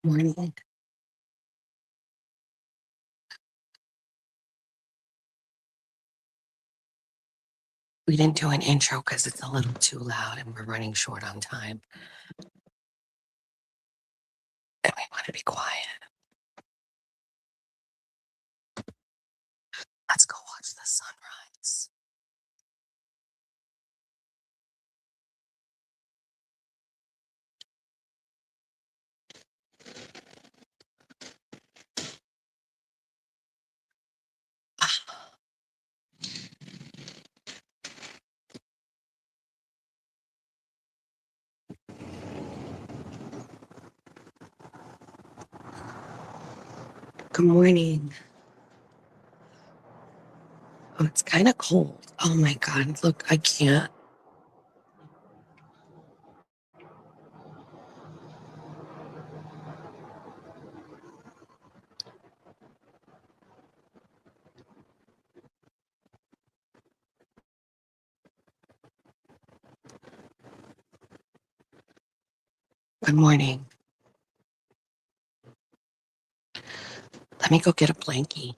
Morning. We didn't do an intro because it's a little too loud and we're running short on time. And we want to be quiet. Let's go watch the sunrise. Good morning. Oh, it's kind of cold. Oh my God. Look, I can't. Good morning. Let me go get a blankie.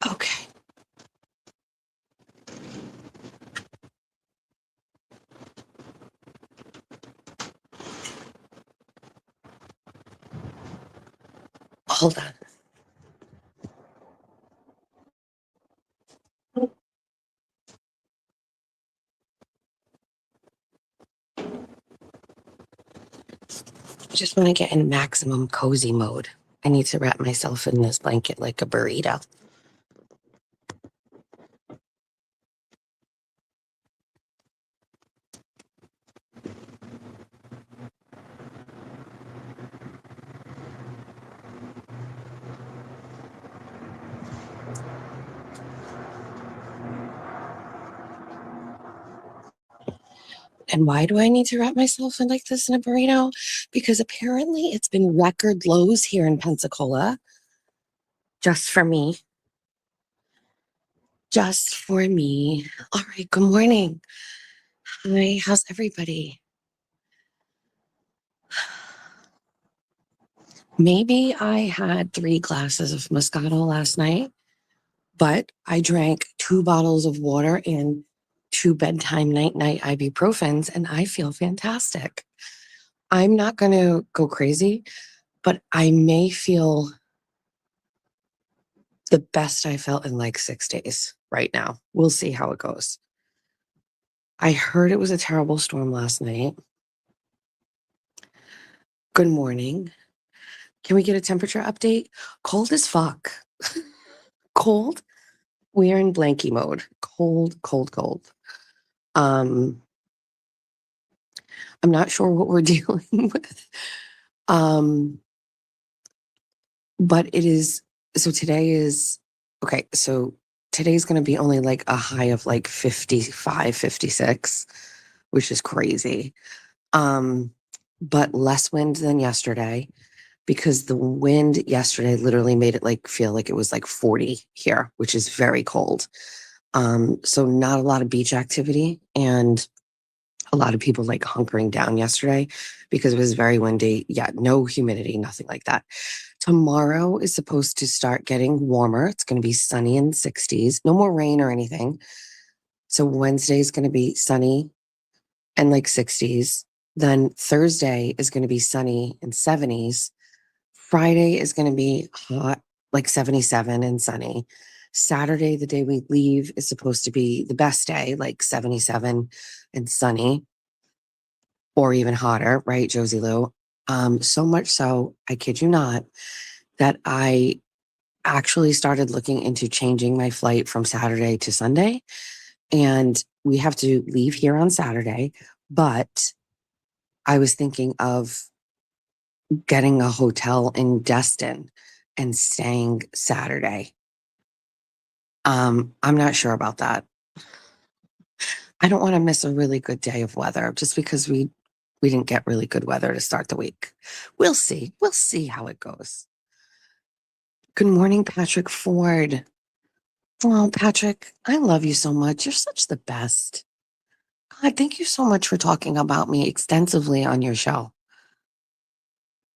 Okay. Hold on. I just want to get in maximum cozy mode. I need to wrap myself in this blanket like a burrito. And why do I need to wrap myself in like this in a burrito? Because apparently it's been record lows here in Pensacola. Just for me. Just for me. All right. Good morning. Hi. How's everybody? Maybe I had 3 glasses of Moscato last night, but I drank 2 bottles of water and 2 bedtime night ibuprofens, and I feel fantastic. I'm not going to go crazy, but I may feel the best I felt in like 6 days right now. We'll see how it goes. I heard it was a terrible storm last night. Good morning. Can we get a temperature update? Cold as fuck. Cold. We are in blankie mode. Cold, cold, cold. I'm not sure what we're dealing with. But it is, so today is, okay, so today's going to be only like a high of like 55, 56, which is crazy. But less wind than yesterday because the wind yesterday literally made it like feel like it was like 40 here, which is very cold. So not a lot of beach activity and a lot of people like hunkering down yesterday because it was very windy. Yeah, no humidity, nothing like that. Tomorrow is supposed to start getting warmer. It's going to be sunny in the 60s. No more rain or anything. So Wednesday is going to be sunny and like 60s. Then Thursday is going to be sunny and 70s. Friday is going to be hot, like 77 and sunny. Saturday, the day we leave, is supposed to be the best day, like 77 and sunny, or even hotter, right, Josie Lou? So much so, I kid you not, that I actually started looking into changing my flight from Saturday to Sunday and we have to leave here on Saturday, but I was thinking of getting a hotel in Destin and staying Saturday. I'm not sure about that. I don't want to miss a really good day of weather just because we didn't get really good weather to start the week. We'll see. We'll see how it goes. Good morning, Patrick Ford. Oh, Patrick, I love you so much. You're such the best. God, thank you so much for talking about me extensively on your show.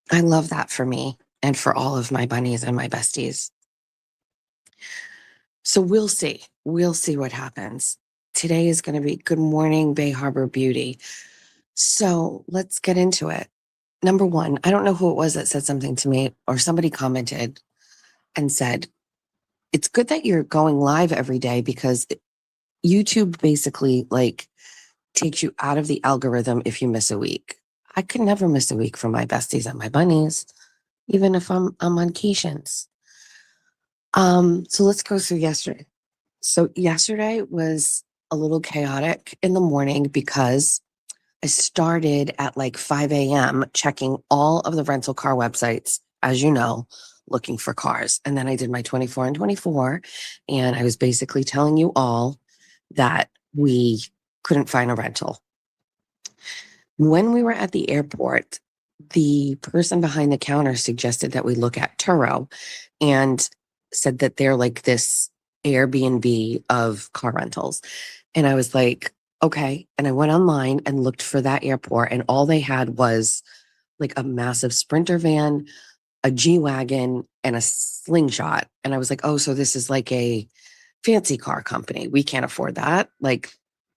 I love that for me and for all of my bunnies and my besties. So we'll see. We'll see what happens. Today is going to be Good Morning Bay Harbor Beauty. So let's get into it. Number one, I don't know who it was that said something to me, or somebody commented and said, it's good that you're going live every day because YouTube basically like takes you out of the algorithm if you miss a week. I could never miss a week for my besties and my bunnies, even if I'm on vacations. So let's go through yesterday. So yesterday was a little chaotic in the morning because I started at like 5 a.m. checking all of the rental car websites, as you know, looking for cars. And then I did my 24 and 24. And I was basically telling you all that we couldn't find a rental. When we were at the airport, the person behind the counter suggested that we look at Turo and said that they're like this Airbnb of car rentals. And I was like, okay. And I went online and looked for that airport, and all they had was like a massive Sprinter van, a G Wagon, and a Slingshot. And I was like, oh, so this is like a fancy car company. We can't afford that. Like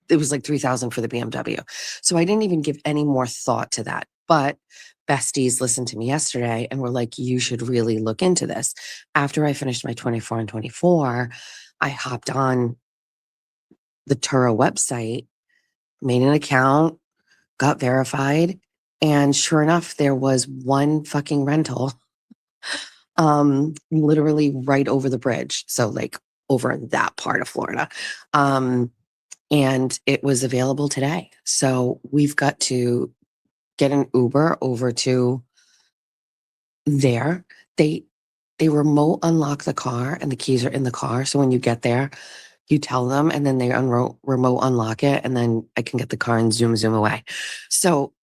it was like 3,000 for the BMW. So I didn't even give any more thought to that. But besties listened to me yesterday and were like, you should really look into this. After I finished my 24 and 24, I hopped on the Turo website, made an account, got verified, and sure enough, there was one fucking rental literally right over the bridge. So like over in that part of Florida. And it was available today. So we've got to get an Uber over to there. They remote unlock the car and the keys are in the car. So when you get there, you tell them and then they remote unlock it, and then I can get the car and zoom away. So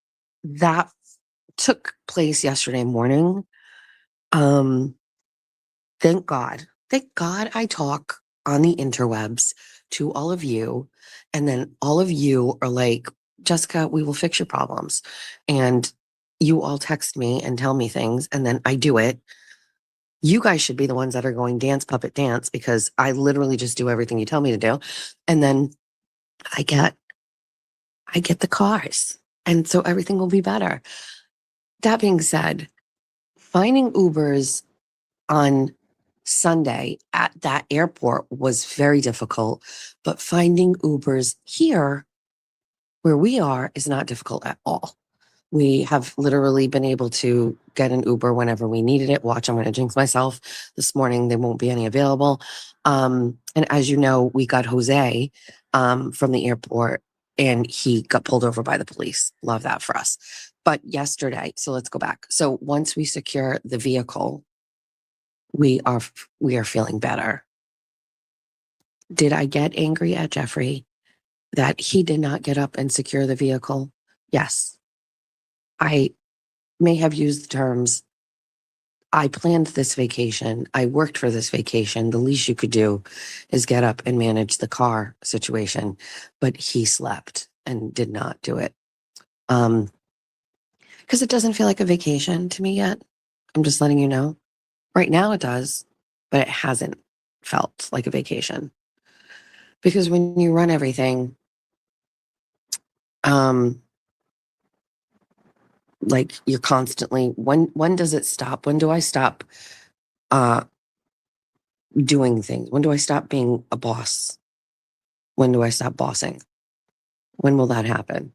that took place yesterday morning. Um, Thank God. Thank God I talk on the interwebs to all of you. And then all of you are like, Jessica, we will fix your problems. And you all text me and tell me things, and then I do it. You guys should be the ones that are going dance, puppet, dance, because I literally just do everything you tell me to do. And then I get the cars. And so everything will be better. That being said, finding Ubers on Sunday at that airport was very difficult, but finding Ubers here where we are is not difficult at all. We have literally been able to get an Uber whenever we needed it. Watch, I'm going to jinx myself. This morning, there won't be any available. And as you know, we got Jose from the airport, and he got pulled over by the police. Love that for us. But yesterday, so let's go back. So once we secure the vehicle, we are feeling better. Did I get angry at Jeffrey that he did not get up and secure the vehicle? Yes. I may have used the terms, I planned this vacation. I worked for this vacation. The least you could do is get up and manage the car situation. But he slept and did not do it. Because it doesn't feel like a vacation to me yet. I'm just letting you know. Right now it does, but it hasn't felt like a vacation. Because when you run everything, like you're constantly, when does it stop? When do I stop uh doing things? When do I stop being a boss? When do I stop bossing? When will that happen?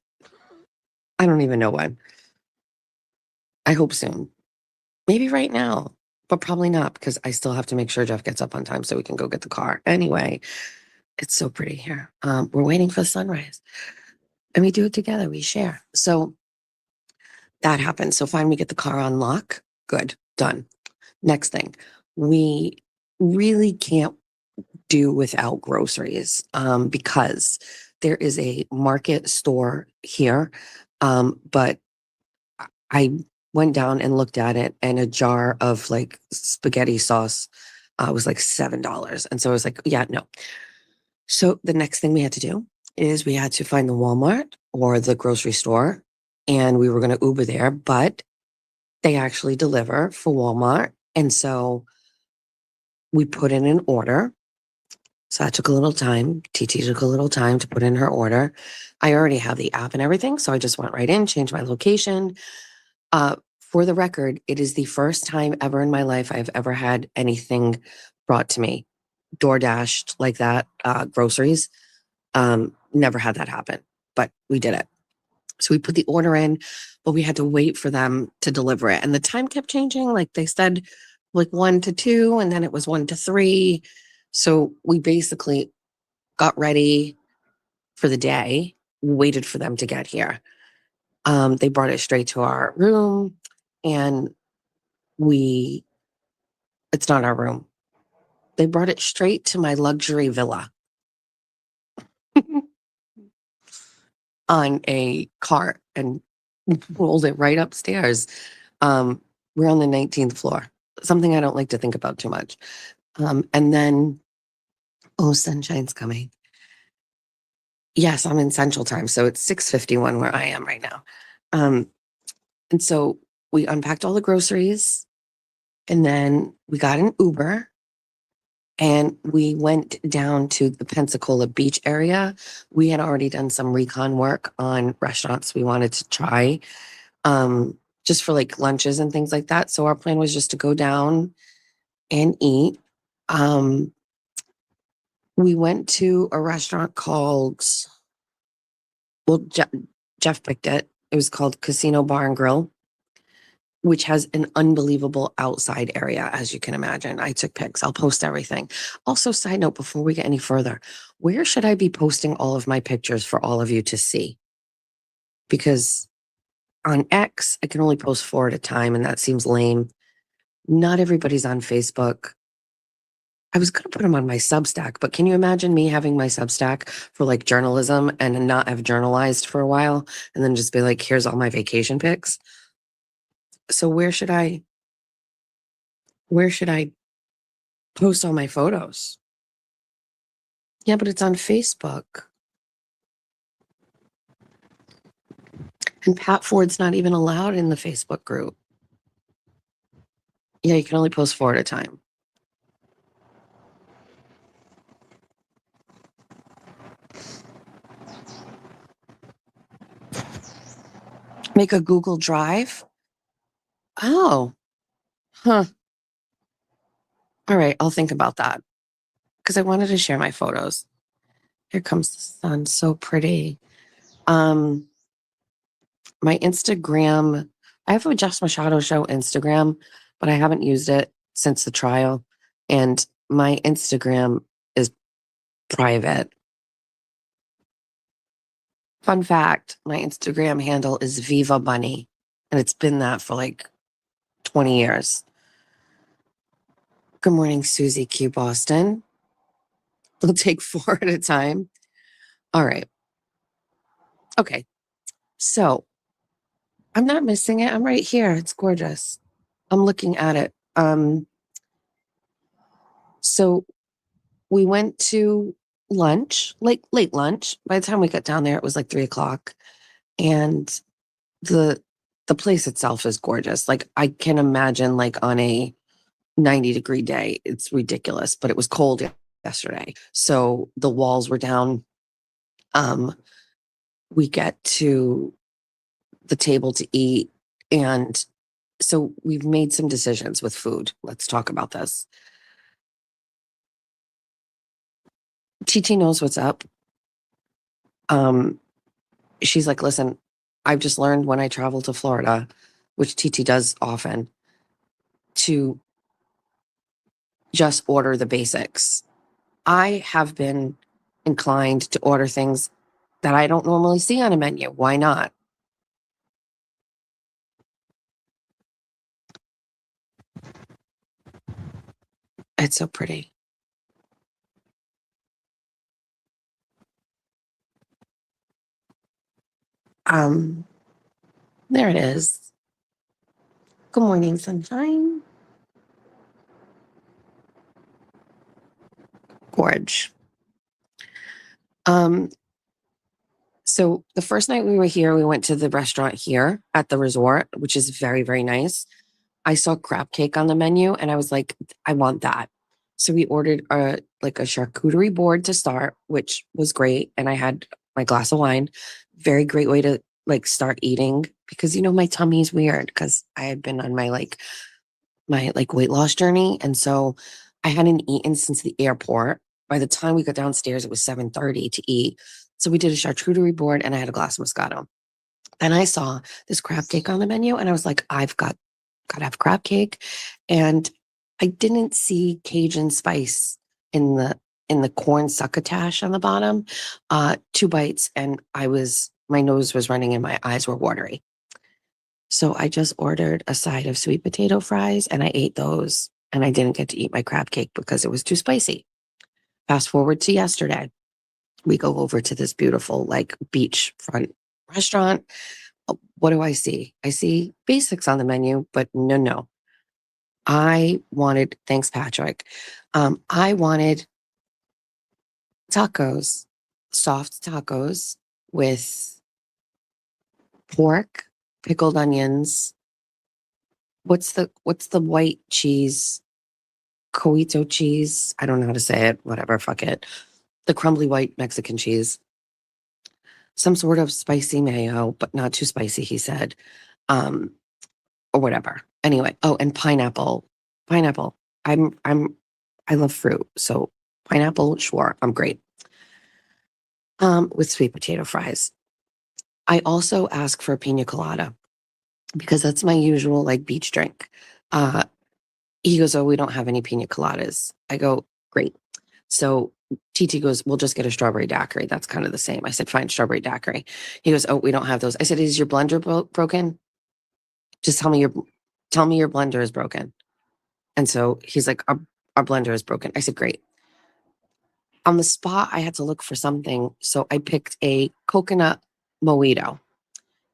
I don't even know when. I hope soon. Maybe right now, but probably not, because I still have to make sure Jeff gets up on time so we can go get the car. Anyway, It's so pretty here. We're waiting for the sunrise and we do it together. We share. So that happened. So fine, we get the car on lock. Good. Done. Next thing, we really can't do without groceries because there is a market store here. But I went down and looked at it, and a jar of like spaghetti sauce was like $7. And so I was like, yeah, no. So the next thing we had to do is we had to find the Walmart or the grocery store, and we were going to Uber there, but they actually deliver for Walmart. And so we put in an order. So that took a little time. TT took a little time to put in her order. I already have the app and everything. So I just went right in, changed my location. For the record, it is the first time ever in my life I've ever had anything brought to me, door dashed like that, groceries. Never had that happen, but we did it. So we put the order in, but we had to wait for them to deliver it. And the time kept changing. Like they said, like 1 to 2, and then it was 1 to 3. So we basically got ready for the day, waited for them to get here. They brought it straight to our room, and it's not our room. They brought it straight to my luxury villa on a cart and rolled it right upstairs. We're on the 19th floor, something I don't like to think about too much. And then, oh, sunshine's coming. Yes, I'm in Central Time, so it's 6:51 where I am right now. And so we unpacked all the groceries, and then we got an Uber, and we went down to the Pensacola Beach area. We had already done some recon work on restaurants we wanted to try, just for like lunches and things like that. So our plan was just to go down and eat. Um, we went to a restaurant called, well, Jeff picked it. It was called Casino Bar and Grill, which has an unbelievable outside area, as you can imagine. I took pics. I'll post everything. Also, side note, before we get any further, where should I be posting all of my pictures for all of you to see? Because on X, I can only post 4 at a time, and that seems lame. Not everybody's on Facebook. I was going to put them on my Substack, but can you imagine me having my Substack for like journalism and not have journalized for a while and then just be like, here's all my vacation pics? So where should I post all my photos? Yeah, but it's on Facebook. And Pat Ford's not even allowed in the Facebook group. Yeah, you can only post 4 at a time. Make a Google Drive? Oh, huh. All right, I'll think about that because I wanted to share my photos. Here comes the sun, so pretty. Um, my Instagram, I have a Jess Machado Show Instagram, but I haven't used it since the trial. And my Instagram is private. Fun fact, my Instagram handle is Viva Bunny, and it's been that for like 20 years. Good morning, Susie Q Boston. We'll take 4 at a time. All right. Okay. So I'm not missing it. I'm right here. It's gorgeous. I'm looking at it. So we went to lunch, like late lunch. By the time we got down there, it was like 3 o'clock. And the the place itself is gorgeous. Like I can imagine like on a 90-degree day, it's ridiculous, but it was cold yesterday. So the walls were down. Um, we get to the table to eat. And so we've made some decisions with food. Let's talk about this. TT knows what's up. She's like, listen, I've just learned when I travel to Florida, which TT does often, to just order the basics. I have been inclined to order things that I don't normally see on a menu. Why not? It's so pretty. Um, there it is. Good morning, sunshine. Gorge. Um, so the first night we were here, we went to the restaurant here at the resort, which is very, very nice. I saw crab cake on the menu and I was like, I want that. So we ordered a charcuterie board to start, which was great. And I had my glass of wine. Very great way to like start eating because my tummy's weird because I had been on my weight loss journey. And so I hadn't eaten since the airport. By the time we got downstairs, it was 7:30 to eat. So we did a charcuterie board and I had a glass of Moscato. And I saw this crab cake on the menu and I was like, I've gotta have crab cake. And I didn't see Cajun spice in the corn succotash on the bottom. 2 bites and my nose was running and my eyes were watery. So I just ordered a side of sweet potato fries and I ate those and I didn't get to eat my crab cake because it was too spicy. Fast forward to yesterday. We go over to this beautiful like beachfront restaurant. What do I see? I see basics on the menu, but no. I wanted, thanks, Patrick. I wanted tacos, soft tacos with pork, pickled onions. What's the white cheese? Coito cheese. I don't know how to say it. Whatever, fuck it. The crumbly white Mexican cheese. Some sort of spicy mayo, but not too spicy, he said. Um, or whatever. Anyway, oh, and pineapple. Pineapple. I love fruit, so pineapple, sure, I'm great. With sweet potato fries. I also ask for a pina colada because that's my usual like beach drink. Uh, he goes, "Oh, we don't have any pina coladas." I go, "Great." So TT goes, "We'll just get a strawberry daiquiri. That's kind of the same." I said, "Fine, strawberry daiquiri." He goes, "Oh, we don't have those." I said, "Is your blender broken? Just tell me your blender is broken." And so he's like, our blender is broken. I said, "Great." On the spot, I had to look for something. So I picked a coconut mojito.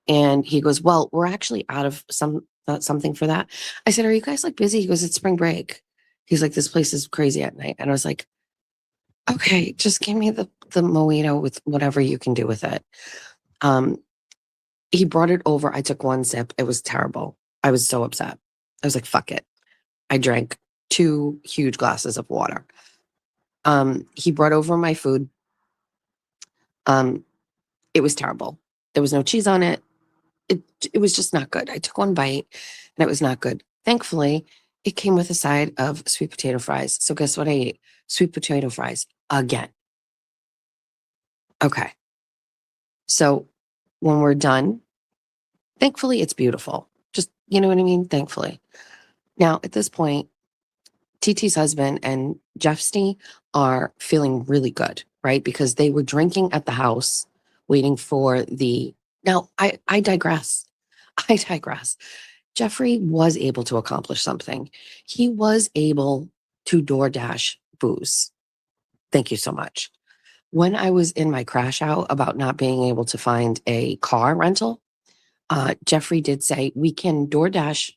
And he goes, "Well, we're actually out of something for that." I said, "Are you guys like busy?" He goes, "It's spring break." He's like, "This place is crazy at night." And I was like, "Okay, just give me the mojito with whatever you can do with it." Um, he brought it over. I took one sip. It was terrible. I was so upset. I was like, "Fuck it." I drank 2 huge glasses of water. He brought over my food. Um, it was terrible. There was no cheese on it. It was just not good. I took one bite and it was not good. Thankfully, it came with a side of sweet potato fries. So guess what I ate? Sweet potato fries again. Okay. So when we're done, thankfully it's beautiful. Just, you know what I mean? Thankfully. Now, at this point, TT's husband and Jeffsty are feeling really good, right? Because they were drinking at the house, waiting for the. Now, I digress. I digress. Jeffrey was able to accomplish something. He was able to DoorDash booze. Thank you so much. When I was in my crash out about not being able to find a car rental, Jeffrey did say we can DoorDash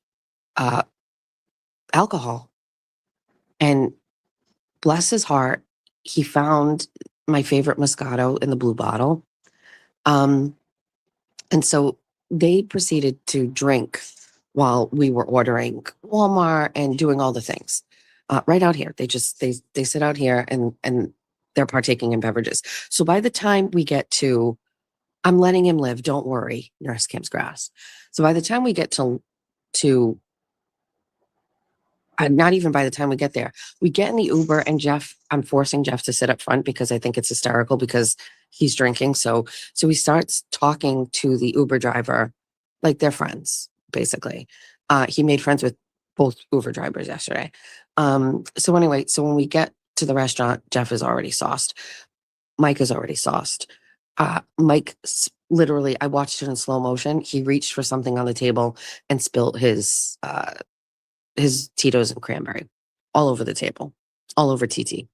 uh, alcohol. And bless his heart, he found my favorite Moscato in the blue bottle. Um, and so they proceeded to drink while we were ordering Walmart and doing all the things. Right out here. They sit out here and they're partaking in beverages. So by the time we get to, I'm letting him live, don't worry, Nurse Kim's grass. So by the time we get to not even by the time we get there, we get in the Uber and I'm forcing Jeff to sit up front because I think it's hysterical because he's drinking. So he starts talking to the Uber driver like they're friends, basically. He made friends with both Uber drivers yesterday. So anyway, so when we get to the restaurant, Jeff is already sauced. Mike is already sauced. Mike literally, I watched it in slow motion. He reached for something on the table and spilled his Tito's and cranberry all over the table, all over TT.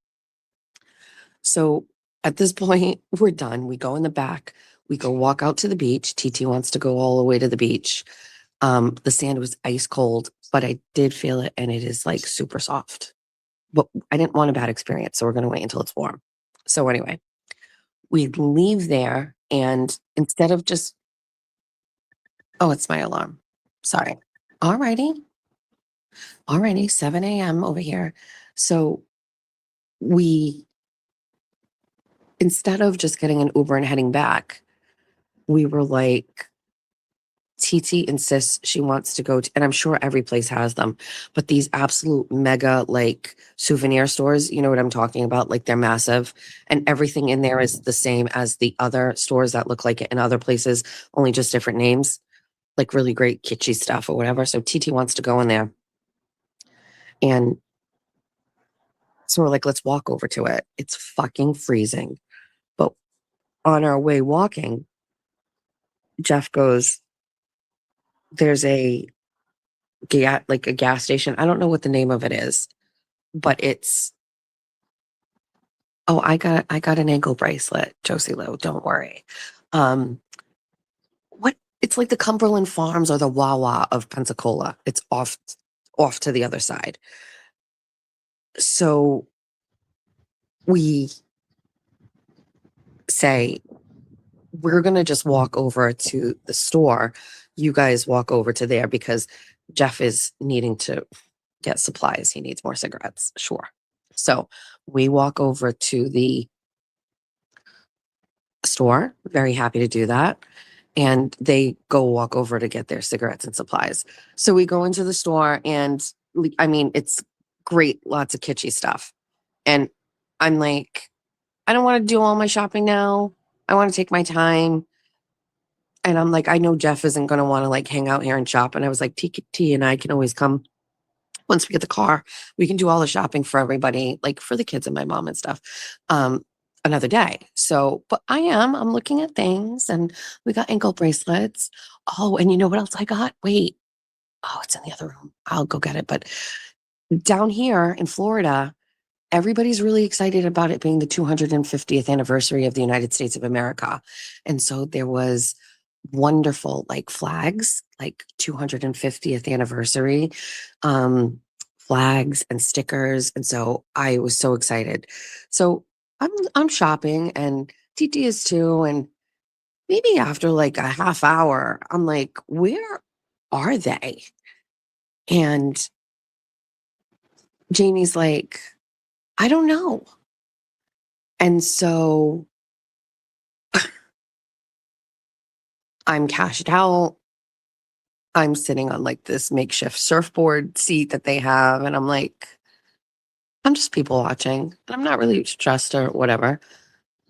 So at this point, we're done. We go in the back. We go walk out to the beach. TT wants to go all the way to the beach. The sand was ice cold, but I did feel it, and it is like super soft. But I didn't want a bad experience, so we're going to wait until it's warm. So anyway, we leave there, and instead of just, oh, it's my alarm. Sorry. Alrighty. Alrighty. 7 a.m. over here. So we, instead of just getting an Uber and heading back, we were like, TT insists she wants to go to, and I'm sure every place has them, but these absolute mega like souvenir stores, you know what I'm talking about? Like they're massive, and everything in there is the same as the other stores that look like it in other places, only just different names, like really great kitschy stuff or whatever. So TT wants to go in there. And so we're like, let's walk over to it. It's fucking freezing. But on our way walking, Jeff goes, there's like a gas station. I don't know what the name of it is, but it's, oh, I got an ankle bracelet, Josie Lou, don't worry. What it's like the Cumberland Farms or the Wawa of Pensacola. It's off to the other side. So we say we're gonna just walk over to the store. You guys walk over to there because Jeff is needing to get supplies. He needs more cigarettes. Sure. So we walk over to the store. Very happy to do that. And they go walk over to get their cigarettes and supplies. So we go into the store, and I mean, it's great, lots of kitschy stuff. And I'm like, I don't want to do all my shopping now. I want to take my time. And I'm like, I know Jeff isn't going to want to like hang out here and shop. And I was like, T and I can always come once we get the car. We can do all the shopping for everybody, like for the kids and my mom and stuff, another day. So, but I'm looking at things, and we got ankle bracelets. Oh, and you know what else I got? Wait. Oh, it's in the other room. I'll go get it. But down here in Florida, everybody's really excited about it being the 250th anniversary of the United States of America. And so there was wonderful like flags, like 250th anniversary, flags and stickers. And so I was so excited. So I'm shopping, and TT is too. And maybe after like a half hour, I'm like, where are they? And Jamie's like, I don't know. And so I'm cashed out. I'm sitting on like this makeshift surfboard seat that they have. And I'm like, I'm just people watching. And I'm not really stressed or whatever.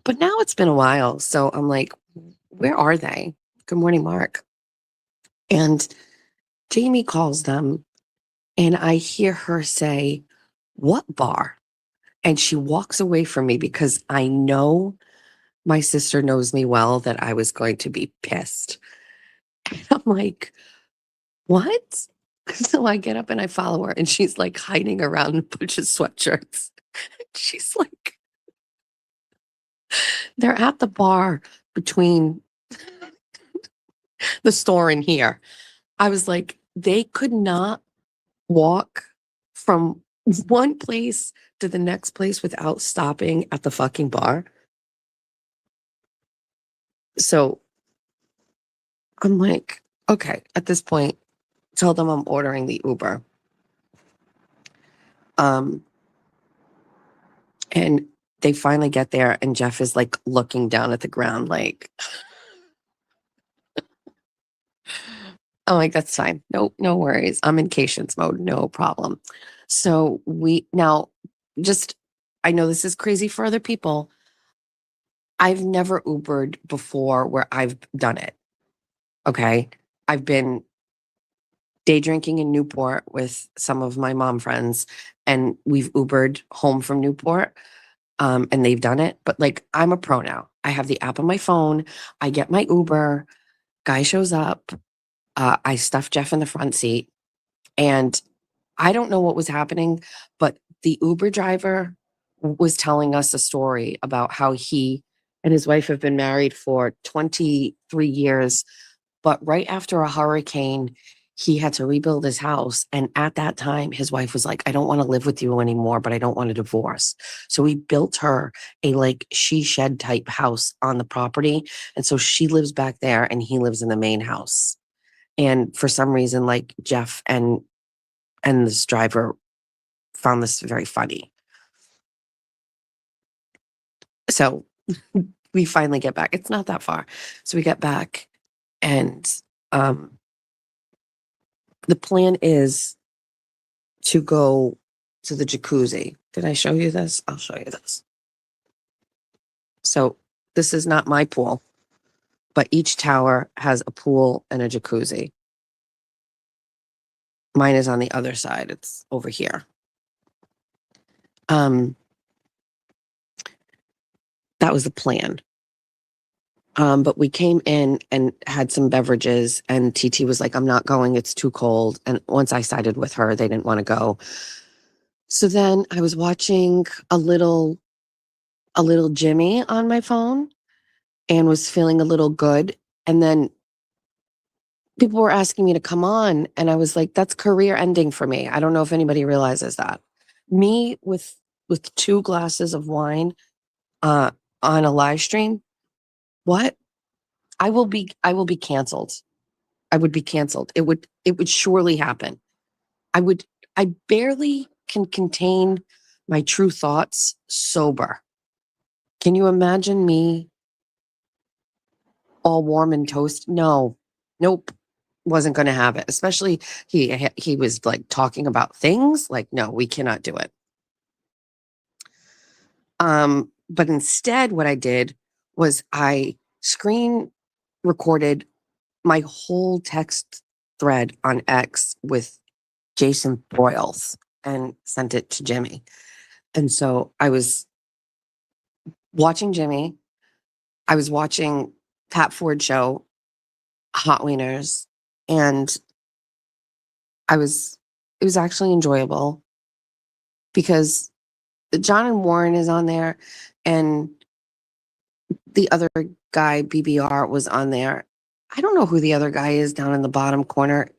But now it's been a while. So I'm like, where are they? Good morning, Mark. And Jamie calls them, and I hear her say, what bar? And she walks away from me because I know my sister knows me well that I was going to be pissed. And I'm like, what? So I get up and I follow her, and she's like hiding around a bunch of sweatshirts. She's like, they're at the bar between the store and here. I was like, they could not walk from one place to the next place without stopping at the fucking bar. So I'm like, okay, at this point, tell them I'm ordering the Uber. And they finally get there, and Jeff is like looking down at the ground, like, I'm like, that's fine. No worries. I'm in patience mode. No problem. So we now just, I know this is crazy for other people. I've never Ubered before where I've done it. Okay. I've been day drinking in Newport with some of my mom friends, and we've Ubered home from Newport. and they've done it. But like, I'm a pro now. I have the app on my phone. I get my Uber. Guy shows up. I stuff Jeff in the front seat, and I don't know what was happening, but the Uber driver was telling us a story about how he and his wife have been married for 23 years. But right after a hurricane, he had to rebuild his house. And at that time, his wife was like, I don't want to live with you anymore, but I don't want a divorce. So he built her a like she shed type house on the property. And so she lives back there and he lives in the main house. And for some reason, like Jeff and this driver found this very funny. So we finally get back. It's not that far. So we get back, and the plan is to go to the jacuzzi. Did I show you this? I'll show you this. So this is not my pool, but each tower has a pool and a jacuzzi. Mine is on the other side. It's over here. That was the plan. But we came in and had some beverages, and TT was like, I'm not going, it's too cold. And once I sided with her, they didn't want to go. So then I was watching a little Jimmy on my phone and was feeling a little good. And then people were asking me to come on, and I was like, that's career ending for me. I don't know if anybody realizes that. Me with 2 glasses of wine on a live stream, what? I will be canceled. I would be canceled. It would surely happen. I barely can contain my true thoughts sober. Can you imagine me all warm and toast? No. Nope. Wasn't going to have it. Especially he was like talking about things like, no, we cannot do it. But instead what I did was I screen recorded my whole text thread on X with Jason Broyles and sent it to Jimmy. And so I was watching Jimmy. I was watching Pat Ford show, Hot Wieners, and it was actually enjoyable because John and Warren is on there, and the other guy, BBR, was on there. I don't know who the other guy is down in the bottom corner.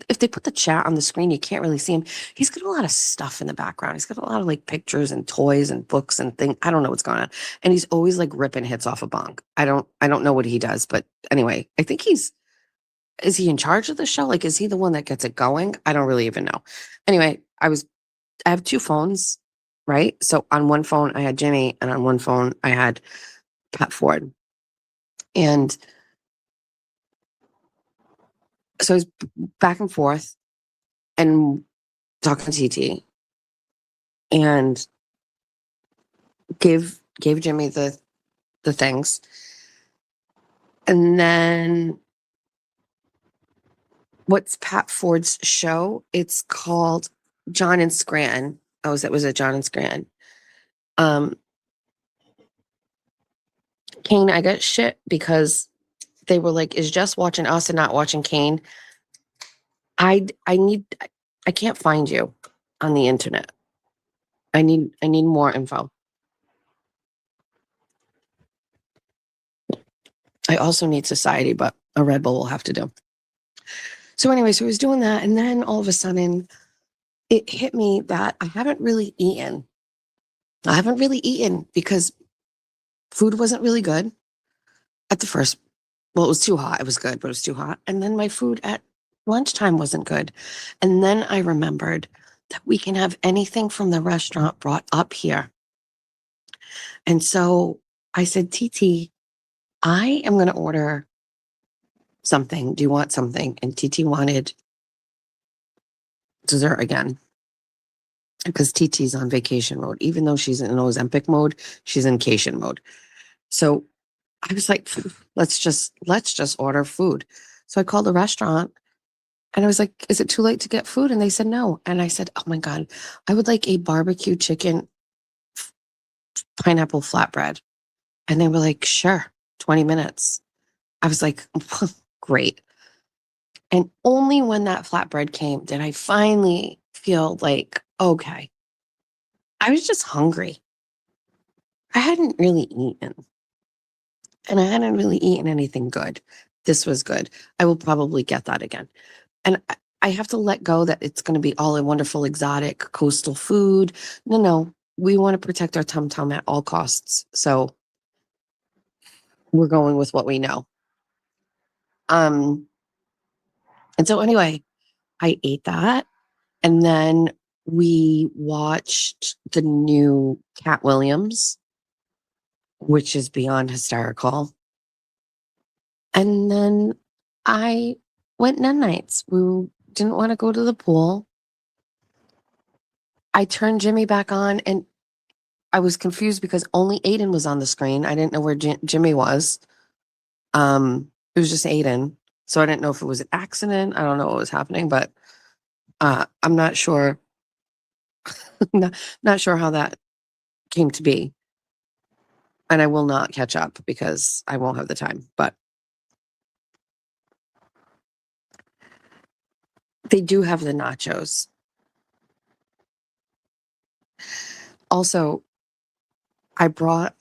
If they put the chat on the screen, you can't really see him. He's got a lot of stuff in the background. He's got a lot of like pictures and toys and books and things. I don't know what's going on. And he's always like ripping hits off a bong. I don't know what he does, but anyway, I think is he in charge of the show? Like, is he the one that gets it going? I don't really even know. Anyway, I have 2 phones, right? So on one phone I had Jimmy, and on one phone I had Pat Ford. And so I was back and forth and talking to TT, and gave Jimmy the things. And then what's Pat Ford's show? It's called John and Scranton. Oh, that was at John and Scranton. Kane, I got shit because they were like, is Jess watching us and not watching Kane? I can't find you on the internet. I need more info. I also need society, but a Red Bull will have to do. So anyway, so I was doing that, and then all of a sudden it hit me that I haven't really eaten. I haven't really eaten because food wasn't really good at the first. Well, it was too hot. It was good, but it was too hot. And then my food at lunchtime wasn't good. And then I remembered that we can have anything from the restaurant brought up here. And so I said, TT, I am going to order something. Do you want something? And TT wanted dessert again, because TT's on vacation mode. Even though she's in Ozempic mode, she's in cation mode. So I was like, let's just order food. So I called the restaurant and I was like, is it too late to get food? And they said no. And I said, oh my God, I would like a barbecue chicken pineapple flatbread. And they were like, sure, 20 minutes. I was like, great. And only when that flatbread came did I finally feel like, okay, I was just hungry. I hadn't really eaten, and I hadn't really eaten anything good. This was good. I will probably get that again. And I have to let go that it's going to be all a wonderful, exotic, coastal food. No, no, we want to protect our tum tum at all costs. So we're going with what we know. Um, and so anyway, I ate that, and then we watched the new Cat Williams, which is beyond hysterical. And then I went none nights. We didn't want to go to the pool. I turned Jimmy back on, and I was confused because only Aiden was on the screen. I didn't know where Jimmy was. It was just Aiden. So I didn't know if it was an accident. I don't know what was happening, but I'm not sure. not sure how that came to be. And I will not catch up because I won't have the time. But they do have the nachos. Also, I brought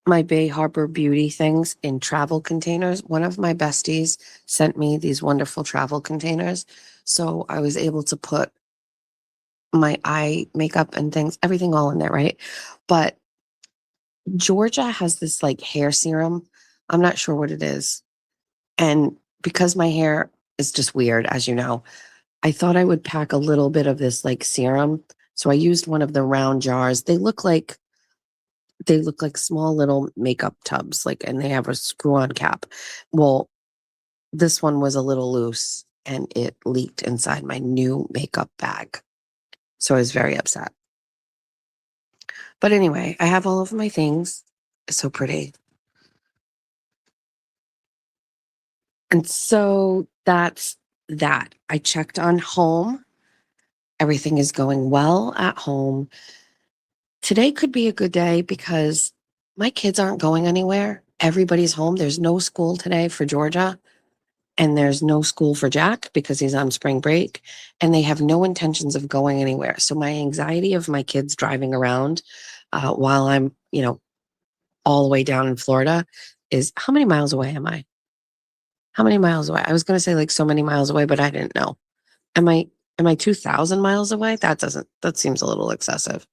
my Bay Harbor Beauty things in travel containers. One of my besties sent me these wonderful travel containers. So I was able to put my eye makeup and things, everything all in there, right? But Georgia has this like hair serum. I'm not sure what it is. And because my hair is just weird, as you know, I thought I would pack a little bit of this like serum. So I used one of the round jars. They look like small little makeup tubs, like, and they have a screw-on cap. Well, this one was a little loose and it leaked inside my new makeup bag. So I was very upset. But anyway, I have all of my things. It's so pretty. And so that's that. I checked on home. Everything is going well at home. Today could be a good day because my kids aren't going anywhere. Everybody's home. There's no school today for Georgia, and there's no school for Jack because he's on spring break, and they have no intentions of going anywhere. So my anxiety of my kids driving around while I'm, all the way down in Florida is, how many miles away am I? How many miles away? I was going to say like so many miles away, but I didn't know. Am I 2,000 miles away? That seems a little excessive.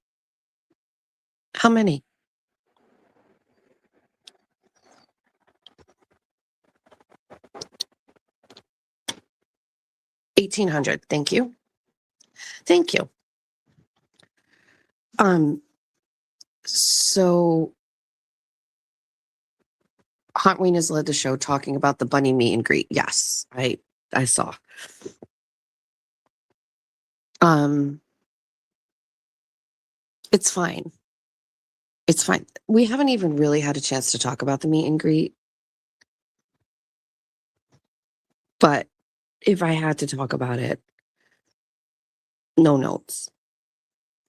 How many? 1,800. Thank you. Thank you. So Hot Ween has led the show talking about the bunny meet and greet. Yes, I saw. It's fine. It's fine. We haven't even really had a chance to talk about the meet and greet, but if I had to talk about it, no notes.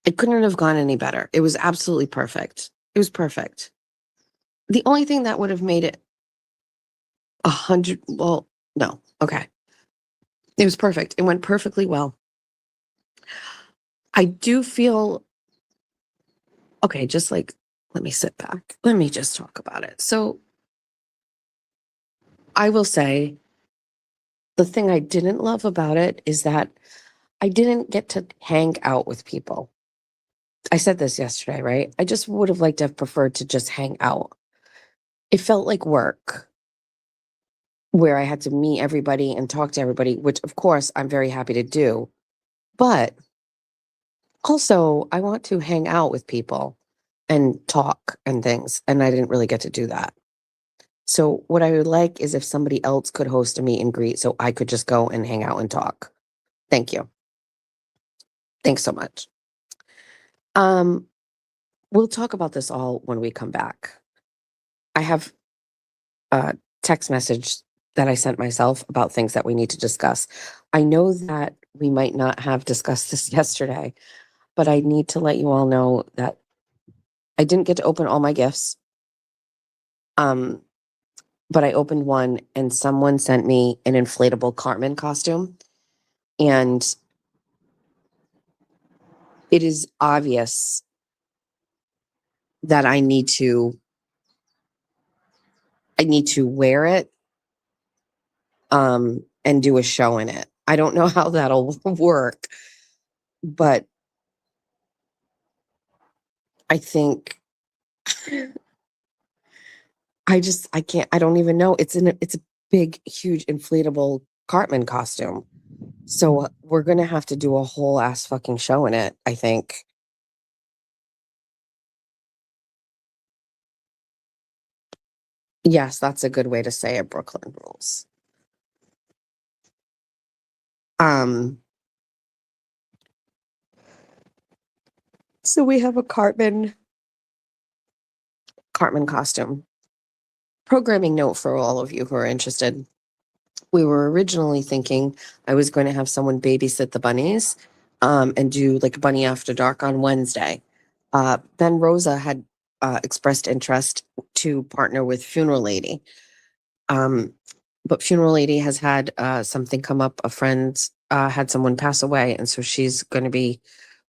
It couldn't have gone any better. It was absolutely perfect. It was perfect. The only thing that would have made it 100, well, no, okay. It was perfect. It went perfectly well. I do feel, okay, just like, let me sit back. Let me just talk about it. So I will say the thing I didn't love about it is that I didn't get to hang out with people. I said this yesterday, right? I just would have liked to have preferred to just hang out. It felt like work where I had to meet everybody and talk to everybody, which of course I'm very happy to do. But also, I want to hang out with people and talk and things, and I didn't really get to do that. So what I would like is if somebody else could host a meet and greet so I could just go and hang out and talk. Thank you. Thanks so much. Um, we'll talk about this all when we come back. I have a text message that I sent myself about things that we need to discuss. I know that we might not have discussed this yesterday, but I need to let you all know that I didn't get to open all my gifts. But I opened one and someone sent me an inflatable Cartman costume. And it is obvious that I need to wear it and do a show in it. I don't know how that'll work, but I think I can't, I don't even know. It's a big, huge inflatable Cartman costume. So we're gonna have to do a whole ass fucking show in it, I think. Yes, that's a good way to say it, Brooklyn rules. Um, so we have a Cartman costume. Programming note for all of you who are interested. We were originally thinking I was going to have someone babysit the bunnies and do like a bunny after dark on Wednesday. Then Rosa had expressed interest to partner with Funeral Lady. But Funeral Lady has had something come up. A friend had someone pass away, and so she's going to be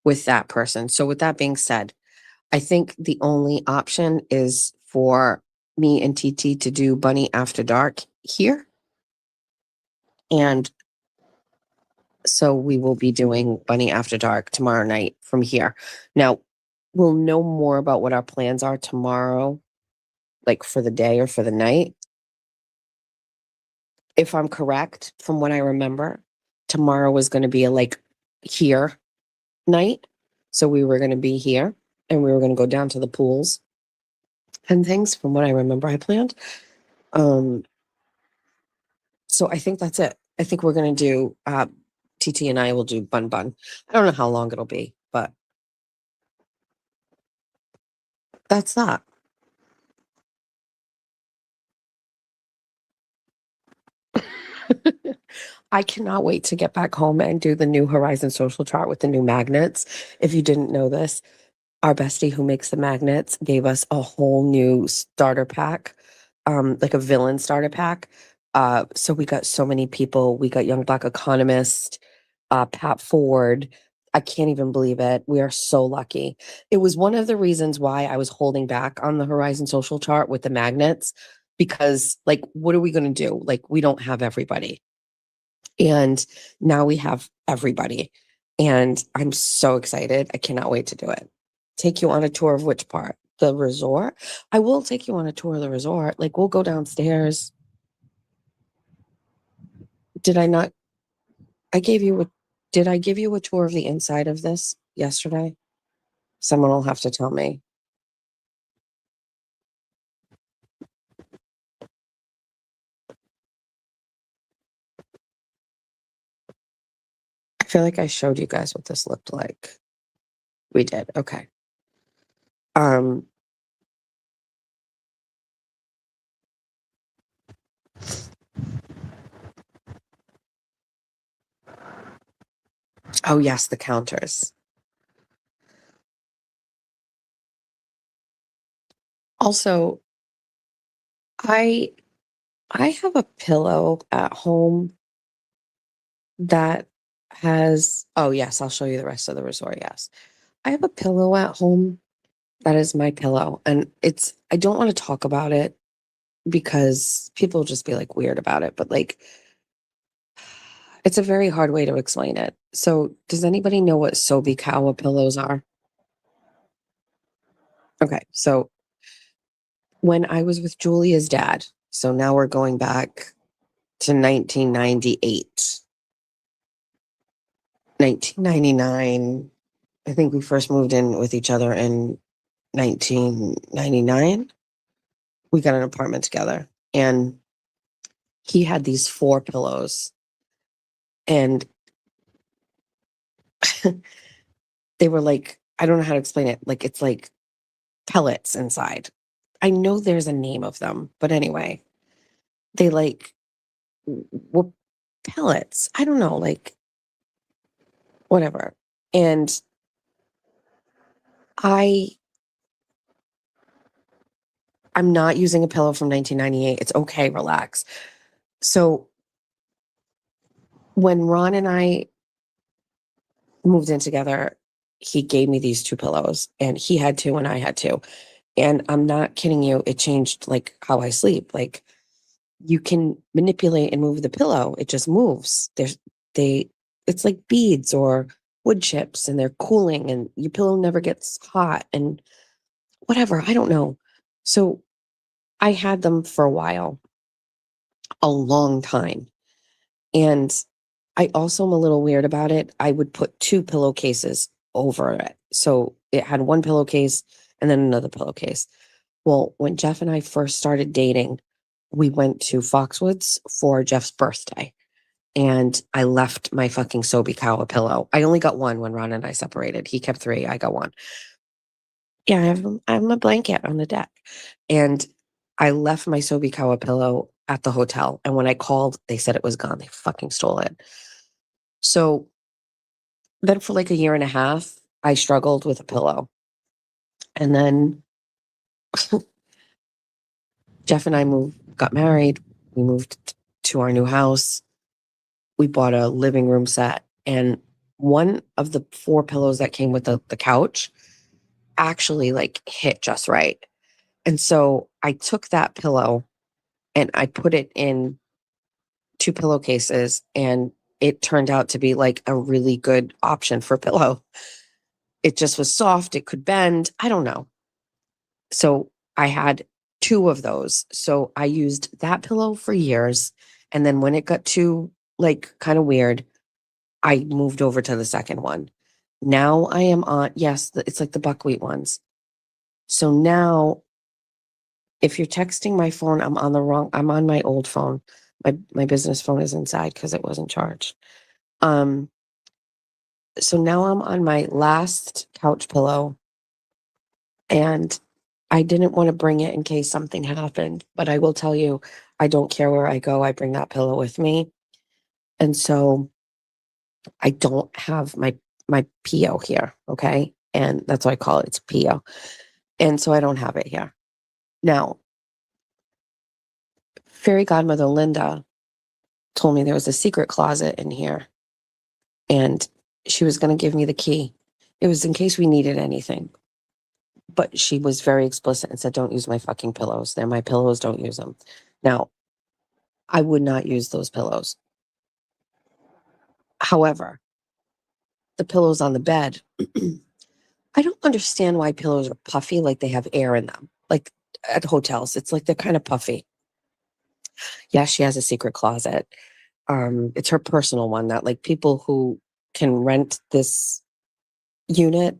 with that person. So, with that being said, I think the only option is for me and TT to do Bunny After Dark here. And so we will be doing Bunny After Dark tomorrow night from here. Now, we'll know more about what our plans are tomorrow, like for the day or for the night. If I'm correct, from what I remember, tomorrow was going to be a like here night. So we were going to be here and we were going to go down to the pools and things from what I remember I planned. Um, so I think that's it. I think we're going to do, TT and I will do Bun Bun. I don't know how long it'll be, but that's that. I cannot wait to get back home and do the new Horizon social chart with the new magnets. If you didn't know this, our bestie who makes the magnets gave us a whole new starter pack, like a villain starter pack. So we got so many people. We got Young Black Economist, Pat Ford. I can't even believe it. We are so lucky. It was one of the reasons why I was holding back on the Horizon social chart with the magnets because, like, what are we going to do? Like, we don't have everybody. And now we have everybody. And I'm so excited. I cannot wait to do it. Take you on a tour of which part? The resort? I will take you on a tour of the resort. Like, we'll go downstairs. Did I not? I gave you a, did I give you a tour of the inside of this yesterday? Someone will have to tell me. I feel like I showed you guys what this looked like. We did. Okay. Um, oh yes, the counters. Also, I I have a pillow at home that has, oh yes, I'll show you the rest of the resort. Yes. I have a pillow at home that is my pillow. And I don't want to talk about it because people will just be like weird about it, but like, it's a very hard way to explain it. So, does anybody know what Sobikawa pillows are? Okay. So, when I was with Julia's dad, so now we're going back to 1998, 1999. I think we first moved in with each other in 1999. We got an apartment together and he had these four pillows and they were like, I don't know how to explain it. Like, it's like pellets inside. I know there's a name of them, but anyway, they like were pellets. I don't know, like whatever. And I I'm not using a pillow from 1998. It's okay, relax. So when Ron and I moved in together, he gave me these two pillows, and he had two and I had two. And I'm not kidding you, it changed like how I sleep. Like, you can manipulate and move the pillow. It just moves. They it's like beads or wood chips, and they're cooling, and your pillow never gets hot and whatever. I don't know. So I had them for a while, a long time. And I also am a little weird about it. I would put two pillowcases over it. So it had one pillowcase and then another pillowcase. Well, when Jeff and I first started dating, we went to Foxwoods for Jeff's birthday. And I left my fucking Sobikawa pillow. I only got one when Ron and I separated. He kept three. I got one. Yeah, I have my blanket on the deck. And I left my Sobikawa pillow at the hotel. And when I called, they said it was gone. They fucking stole it. So then for like a year and a half, I struggled with a pillow. And then Jeff and I got married. We moved to our new house. We bought a living room set. And one of the four pillows that came with the couch actually like hit just right. And so I took that pillow and I put it in two pillowcases, and it turned out to be like a really good option for pillow. It just was soft, it could bend. I don't know. So I had two of those. So I used that pillow for years. And then when it got too like kind of weird, I moved over to the second one. Now I am on, yes, it's like the buckwheat ones. So now if you're texting my phone, I'm on my old phone. My business phone is inside because it wasn't charged. Um, so now I'm on my last couch pillow, and I didn't want to bring it in case something happened, but I will tell you, I don't care where I go. I bring that pillow with me. And so I don't have my PO here, okay? And that's why I call it, it's PO. And so I don't have it here. Now, fairy godmother Linda told me there was a secret closet in here, and she was going to give me the key. It was in case we needed anything. But she was very explicit and said, don't use my fucking pillows. They're my pillows. Don't use them. Now, I would not use those pillows. However, the pillows on the bed, I don't understand why pillows are puffy, like they have air in them. Like at hotels, it's like they're kind of puffy. Yeah, she has a secret closet. It's her personal one that like people who can rent this unit,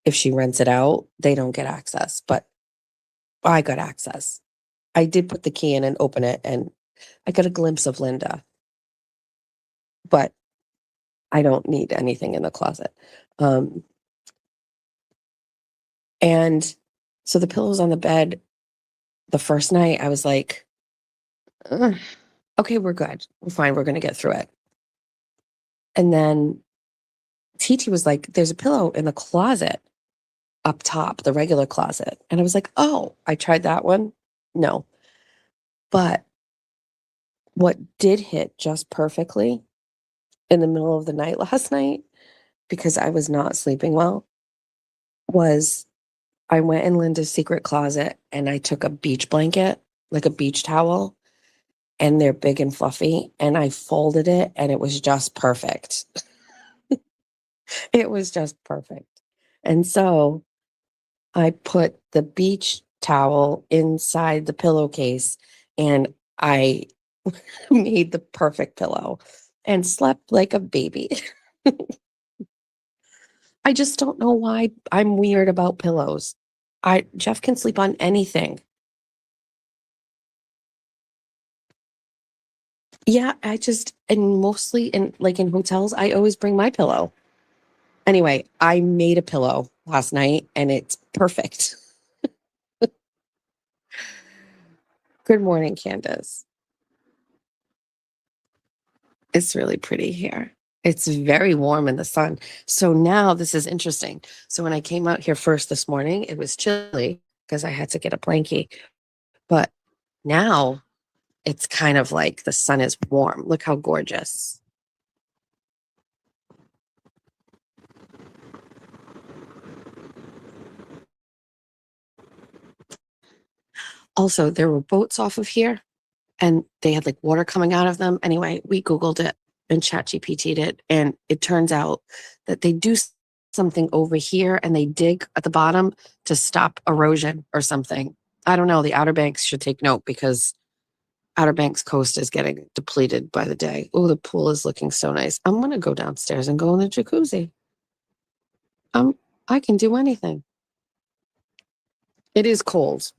if she rents it out, they don't get access. But I got access. I did put the key in and open it, and I got a glimpse of Linda, but I don't need anything in the closet. And so the pillows on the bed, the first night, I was like, "Ugh, okay, we're good. We're fine. We're going to get through it." And then TT was like, there's a pillow in the closet up top, the regular closet. And I was like, oh, I tried that one. No. But what did hit just perfectly in the middle of the night last night, because I was not sleeping well, was I went in Linda's secret closet and I took a beach blanket, like a beach towel, and they're big and fluffy, and I folded it, and it was just perfect. It was just perfect. And so I put the beach towel inside the pillowcase, and I made the perfect pillow and slept like a baby. I just don't know why I'm weird about pillows. Jeff can sleep on anything. Yeah, and mostly in hotels, I always bring my pillow. Anyway, I made a pillow last night and it's perfect. Good morning, Candace. It's really pretty here. It's very warm in the sun. So now this is interesting. So when I came out here first this morning, it was chilly. because I had to get a blankie. But now it's kind of like the sun is warm. Look how gorgeous. Also, there were boats off of here and they had like water coming out of them. Anyway, we Googled it and ChatGPT'd it. And it turns out that they do something over here and they dig at the bottom to stop erosion or something. I don't know. The Outer Banks should take note because Outer Banks coast is getting depleted by the day. Oh, the pool is looking so nice. I'm going to go downstairs and go in the jacuzzi. I can do anything. It is cold.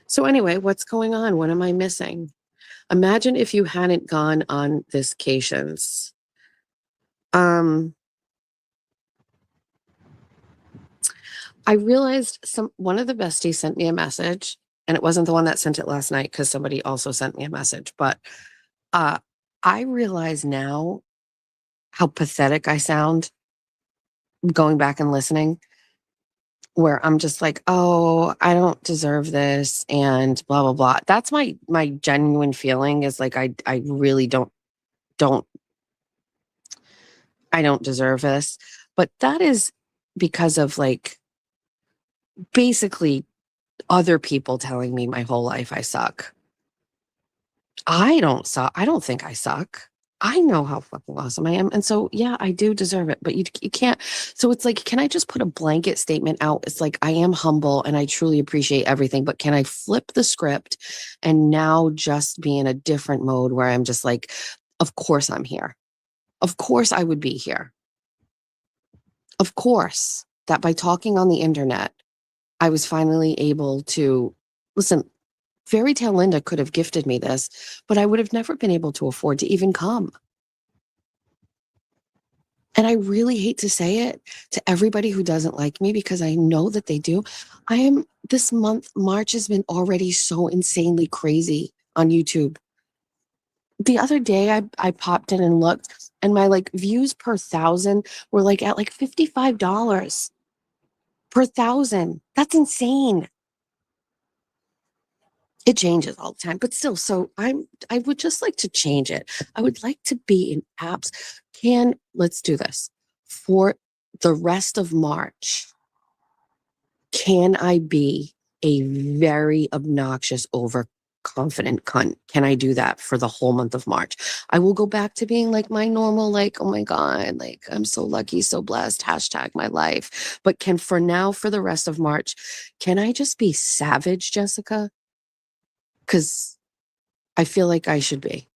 So anyway, what's going on? What am I missing? Imagine if you hadn't gone on this vacations. I realized one of the besties sent me a message, and it wasn't the one that sent it last night because somebody also sent me a message. But I realize now how pathetic I sound going back and listening, where I'm just like, oh, I don't deserve this, and blah blah blah. That's my genuine feeling is like I really don't I don't deserve this. But that is because of like basically other people telling me my whole life I suck. I don't suck. I don't think I suck. I know how fucking awesome I am. And so, yeah, I do deserve it, but you can't. So it's like, can I just put a blanket statement out? It's like, I am humble and I truly appreciate everything, but can I flip the script and now just be in a different mode where I'm just like, of course I'm here. Of course I would be here. Of course that by talking on the internet, I was finally able to listen. Fairy Tale Linda could have gifted me this, but I would have never been able to afford to even come. And I really hate to say it to everybody who doesn't like me because I know that they do. This month, March has been already so insanely crazy on YouTube. The other day I popped in and looked and my like views per 1,000 were like at like $55 per 1,000. That's insane. It changes all the time, but still, so I would just like to change it. I would like to be in apps. Let's do this. For the rest of March, can I be a very obnoxious, overconfident cunt? Can I do that for the whole month of March? I will go back to being like my normal, like, oh my God, like I'm so lucky, so blessed, hashtag my life. But for now, for the rest of March, can I just be savage, Jessica? Because I feel like I should be.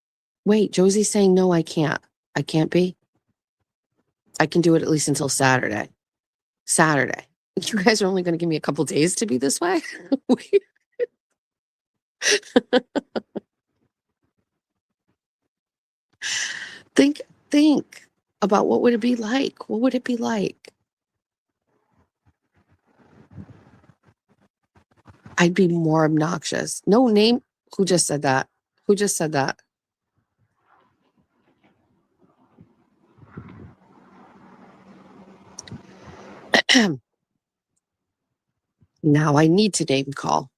Wait, Josie's saying, no, I can't. I can't be. I can do it at least until Saturday. Saturday. You guys are only going to give me a couple days to be this way? Think about what would it be like? What would it be like? I'd be more obnoxious. No name. Who just said that? Who just said that? Now I need to name call.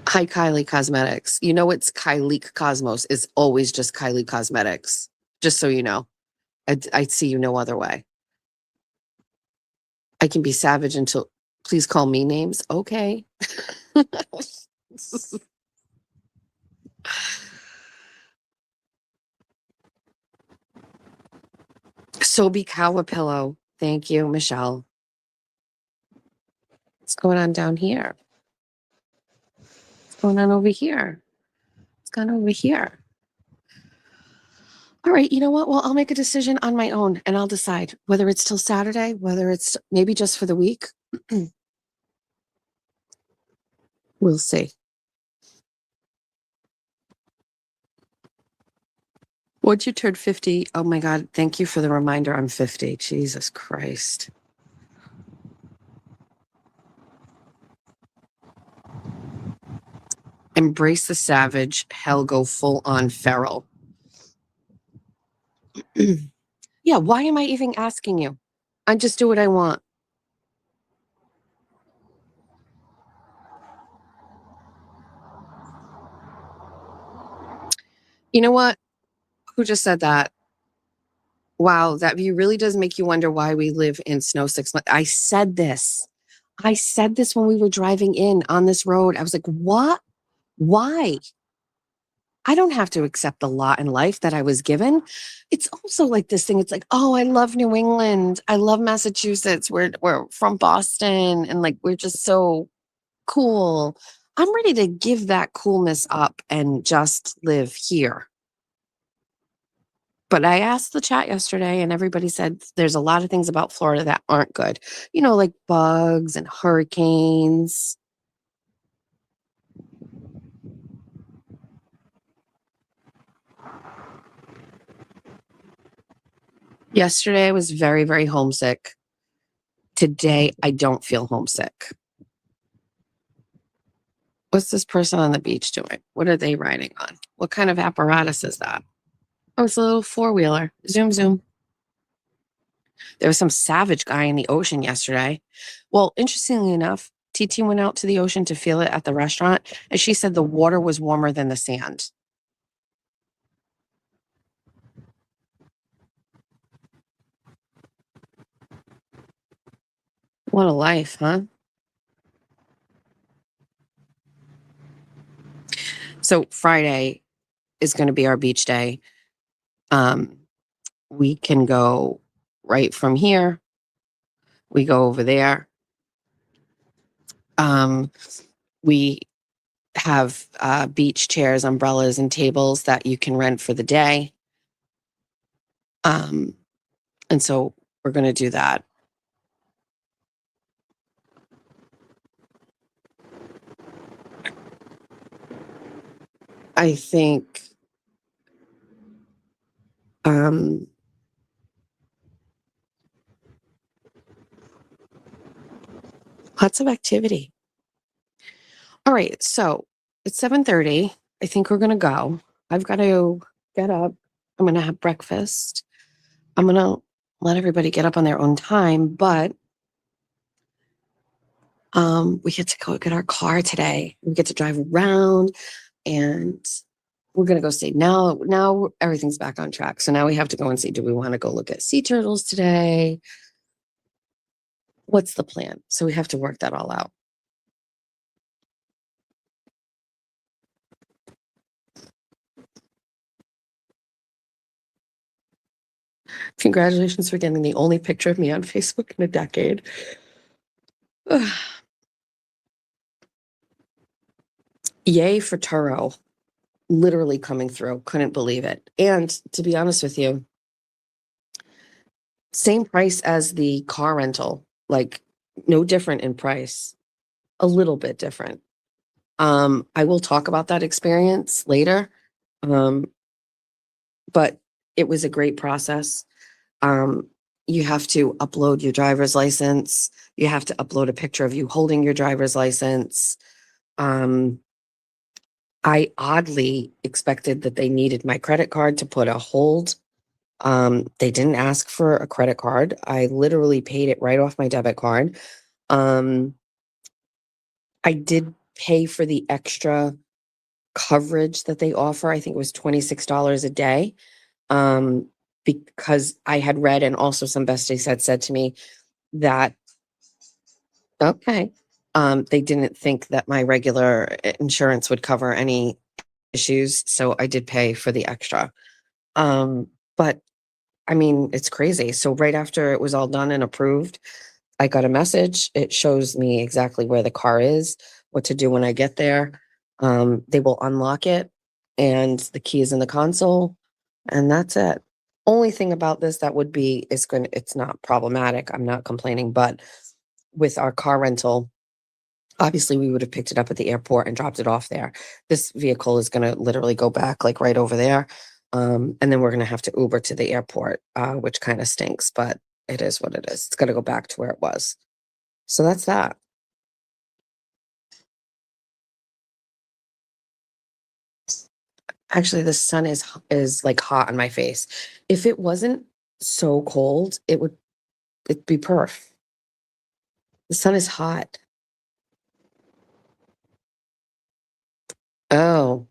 Hi, Kylie Cosmetics. You know it's Kylie Cosmos. It's always just Kylie Cosmetics. Just so you know. I see you no other way. I can be savage until please call me names. Okay. Sobe Kawa pillow. Thank you, Michelle. What's going on down here? What's going on over here? What's going on over here? All right, you know what? Well, I'll make a decision on my own and I'll decide whether it's till Saturday, whether it's maybe just for the week. We'll see. Once you turn 50, oh my God, thank you for the reminder. I'm 50. Jesus Christ. Embrace the savage, hell go full on feral. Yeah, why am I even asking you? I just do what I want. You know what? Who just said that? Wow, that view really does make you wonder why we live in snow 6 months. I said this. I said this when we were driving in on this road. I was like, what? Why? I don't have to accept the lot in life that I was given. It's also like this thing. It's like, oh, I love New England. I love Massachusetts. We're from Boston and like we're just so cool. I'm ready to give that coolness up and just live here. But I asked the chat yesterday and everybody said there's a lot of things about Florida that aren't good. Like bugs and hurricanes. Yesterday I was very, very homesick. Today I don't feel homesick. What's this person on the beach doing? What are they riding on? What kind of apparatus is that? Oh, it's a little four-wheeler. Zoom, zoom. There was some savage guy in the ocean yesterday. Well, interestingly enough, TT went out to the ocean to feel it at the restaurant, and she said the water was warmer than the sand. What a life, huh? So Friday is going to be our beach day. We can go right from here. We go over there. We have beach chairs, umbrellas, and tables that you can rent for the day. And so we're going to do that. I think lots of activity. All right, so it's 7:30. I think we're gonna go. I've got to get up. I'm gonna have breakfast. I'm gonna let everybody get up on their own time, but we get to go get our car today. We get to drive around and we're gonna go see. Now everything's back on track. So now we have to go and see, do we want to go look at sea turtles today? What's the plan? So we have to work that all out. Congratulations for getting the only picture of me on Facebook in a decade. Yay for Turo. Literally coming through. Couldn't believe it. And to be honest with you, same price as the car rental, like no different in price, a little bit different. I will talk about that experience later. But it was a great process. You have to upload your driver's license. You have to upload a picture of you holding your driver's license. I oddly expected that they needed my credit card to put a hold. They didn't ask for a credit card. I literally paid it right off my debit card. I did pay for the extra coverage that they offer. I think it was $26 a day. Because I had read and also some besties had said to me that, okay, they didn't think that my regular insurance would cover any issues. So I did pay for the extra. But I mean, it's crazy. So right after it was all done and approved, I got a message. It shows me exactly where the car is, what to do when I get there. They will unlock it and the key is in the console and that's it. Only thing about this that would be is it's not problematic. I'm not complaining, but with our car rental, obviously we would have picked it up at the airport and dropped it off there. This vehicle is going to literally go back like right over there. And then we're going to have to Uber to the airport, which kind of stinks, but it is what it is. It's going to go back to where it was. So that's that. Actually, the sun is like hot on my face. If it wasn't so cold, it would It'd be perf. The sun is hot. Oh,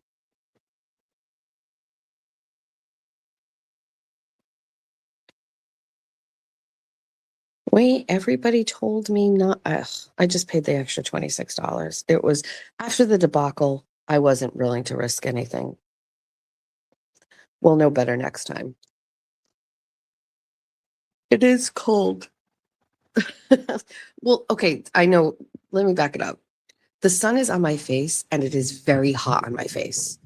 wait, everybody told me not. Ugh, I just paid the extra $26. It was after the debacle. I wasn't willing to risk anything. We'll know better next time. It is cold. Well, okay, I know. Let me back it up. The sun is on my face and it is very hot on my face,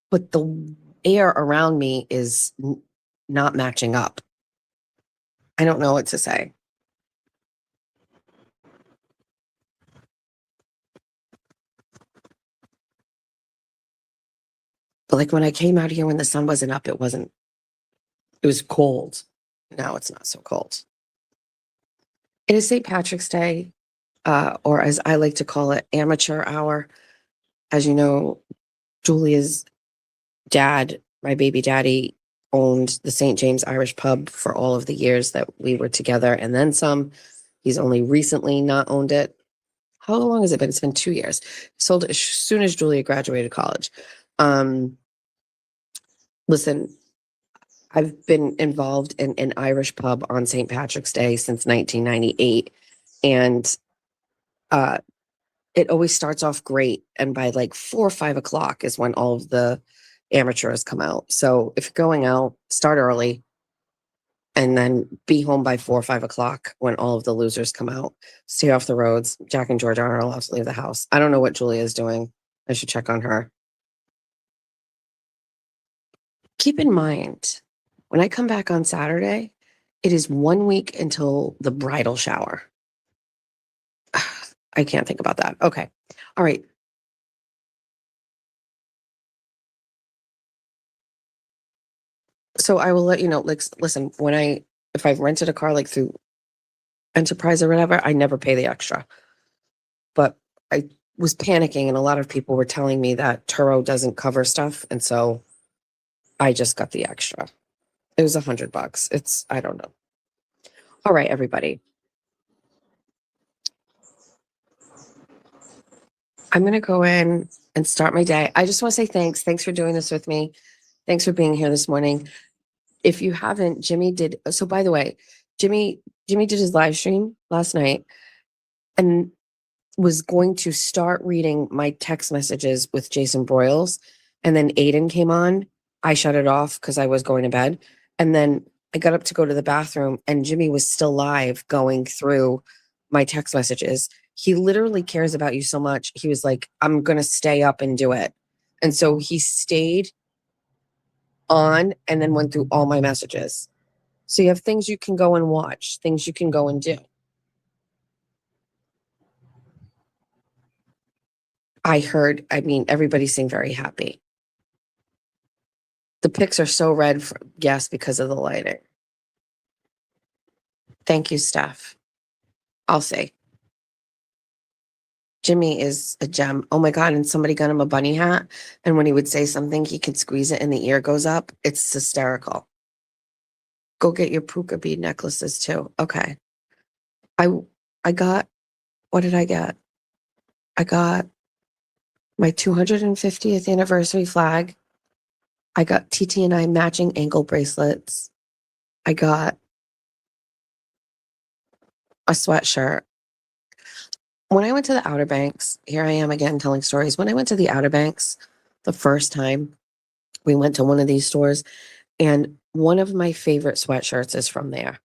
but the air around me is not matching up. I don't know what to say. But like when I came out here when the sun wasn't up, it was cold. Now it's not so cold. It is St. Patrick's Day, or as I like to call it, amateur hour. As you know, Julia's dad, my baby daddy, owned the St. James Irish Pub for all of the years that we were together and then some. He's only recently not owned it. How long has it been? It's been 2 years. Sold it as soon as Julia graduated college. Um, listen, I've been involved in an Irish pub on St. Patrick's Day since 1998. And uh, it always starts off great. And by like 4 or 5 o'clock is when all of the amateurs come out. So if you're going out, start early and then be home by 4 or 5 o'clock when all of the losers come out. Stay off the roads. Jack and George aren't allowed to leave the house. I don't know what Julia is doing. I should check on her. Keep in mind, when I come back on Saturday, it is 1 week until the bridal shower. I can't think about that. Okay. All right. So I will let you know. Like, listen, if I've rented a car like through Enterprise or whatever, I never pay the extra. But I was panicking, and a lot of people were telling me that Turo doesn't cover stuff, and so I just got the extra. It was $100. I don't know. All right, everybody. I'm gonna go in and start my day. I just want to say thanks. Thanks for doing this with me. Thanks for being here this morning. If you haven't, Jimmy did. So by the way, Jimmy did his live stream last night and was going to start reading my text messages with Jason Broyles. And then Aiden came on. I shut it off because I was going to bed. And then I got up to go to the bathroom and Jimmy was still live going through my text messages. He literally cares about you so much. He was like, I'm going to stay up and do it. And so he stayed on and then went through all my messages. So you have things you can go and watch, things you can go and do. I mean, everybody seemed very happy. The pics are so red, yes, because of the lighting. Thank you, Steph. I'll say. Jimmy is a gem. Oh my God. And somebody got him a bunny hat. And when he would say something, he could squeeze it and the ear goes up. It's hysterical. Go get your puka bead necklaces too. Okay. I I got, what did I get? I got my 250th anniversary flag. I got TT and I matching ankle bracelets. I got a sweatshirt. When I went to the Outer Banks, here I am again telling stories. When I went to the Outer Banks the first time, we went to one of these stores, and one of my favorite sweatshirts is from there.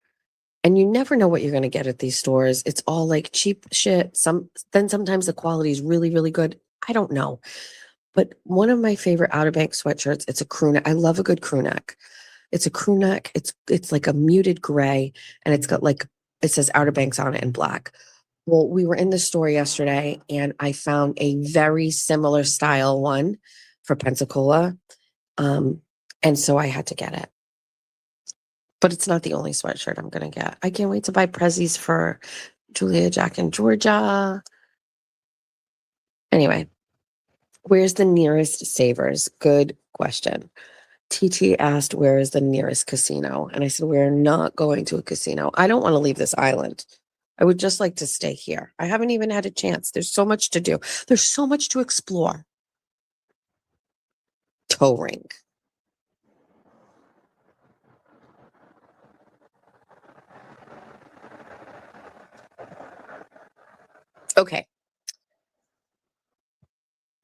And you never know what you're going to get at these stores. It's all like cheap shit. Sometimes the quality is really, really good. I don't know. But one of my favorite Outer Banks sweatshirts, it's a crew neck. I love a good crew neck. It's a crew neck. It's like a muted gray, and it's got like, it says Outer Banks on it in black. Well, we were in the store yesterday and I found a very similar style one for Pensacola. And so I had to get it. But it's not the only sweatshirt I'm going to get. I can't wait to buy Prezzies for Julia, Jack, and Georgia. Anyway, where's the nearest Savers? Good question. TT asked, where is the nearest casino? And I said, we're not going to a casino. I don't want to leave this island. I would just like to stay here. I haven't even had a chance. There's so much to do. There's so much to explore. Toe ring. Okay.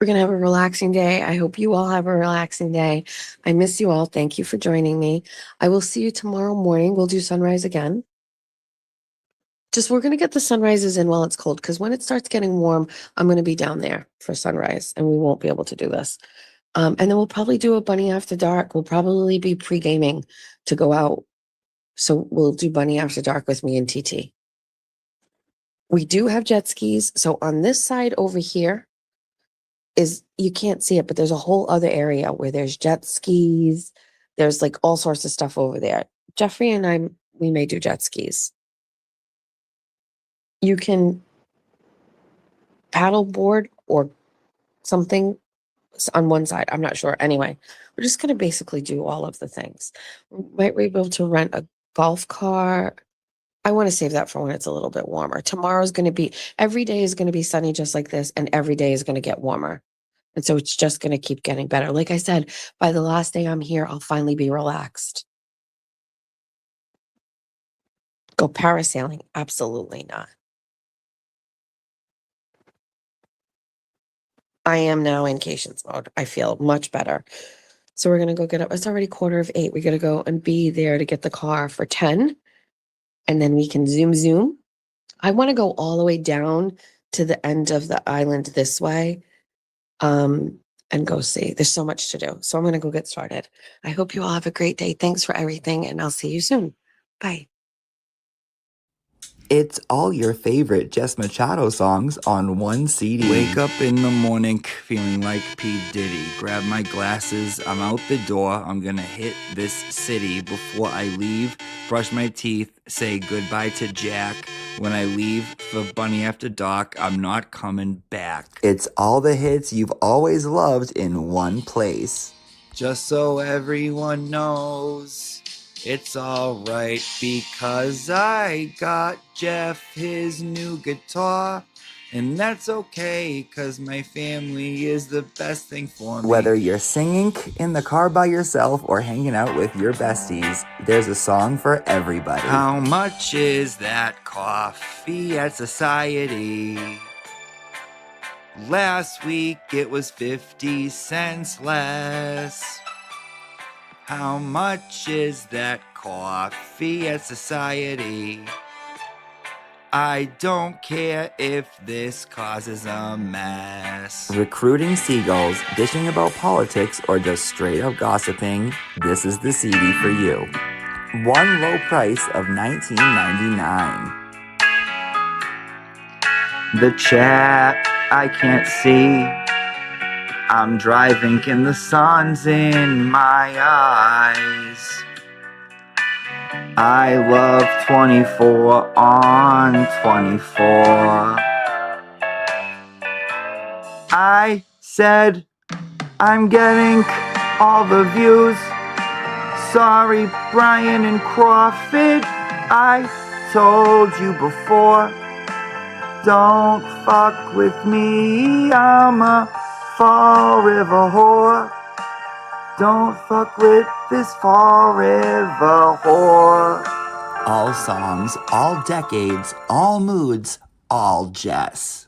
We're going to have a relaxing day. I hope you all have a relaxing day. I miss you all. Thank you for joining me. I will see you tomorrow morning. We'll do sunrise again. We're going to get the sunrises in while it's cold, because when it starts getting warm, I'm going to be down there for sunrise and we won't be able to do this. And then we'll probably do a bunny after dark. We'll probably be pre-gaming to go out. So we'll do bunny after dark with me and TT. We do have jet skis. So on this side over here you can't see it, but there's a whole other area where there's jet skis. There's like all sorts of stuff over there. Jeffrey and we may do jet skis. You can paddleboard or something on one side. I'm not sure. Anyway, we're just going to basically do all of the things. We might be able to rent a golf cart. I want to save that for when it's a little bit warmer. Every day is going to be sunny just like this, and every day is going to get warmer. And so it's just going to keep getting better. Like I said, by the last day I'm here, I'll finally be relaxed. Go parasailing? Absolutely not. I am now in Cations mode. I feel much better. So we're going to go get up. It's already 7:45. We got to go and be there to get the car for 10. And then we can zoom. I want to go all the way down to the end of the island this way. And go see. There's so much to do. So I'm going to go get started. I hope you all have a great day. Thanks for everything, and I'll see you soon. Bye. It's all your favorite Jess Machado songs on one CD. Wake up in the morning feeling like P. Diddy. Grab my glasses, I'm out the door. I'm gonna hit this city. Before I leave, brush my teeth, say goodbye to Jack. When I leave for Bunny After Dark, I'm not coming back. It's all the hits you've always loved in one place. Just so everyone knows, it's alright because I got Jeff his new guitar. And that's okay, cause my family is the best thing for me. Whether you're singing in the car by yourself or hanging out with your besties, there's a song for everybody. How much is that coffee at Society? Last week it was 50 cents less. How much is that coffee at Society? I don't care if this causes a mess. Recruiting seagulls, dishing about politics, or just straight up gossiping, this is the CD for you. One low price of $19.99. The chat I can't see. I'm driving and the sun's in my eyes. I love 24 on 24. I said I'm getting all the views. Sorry, Brian and Crawford, I told you before. Don't fuck with me, I'm a Fall River whore. Don't fuck with this Fall River whore. All songs, all decades, all moods, all Jess.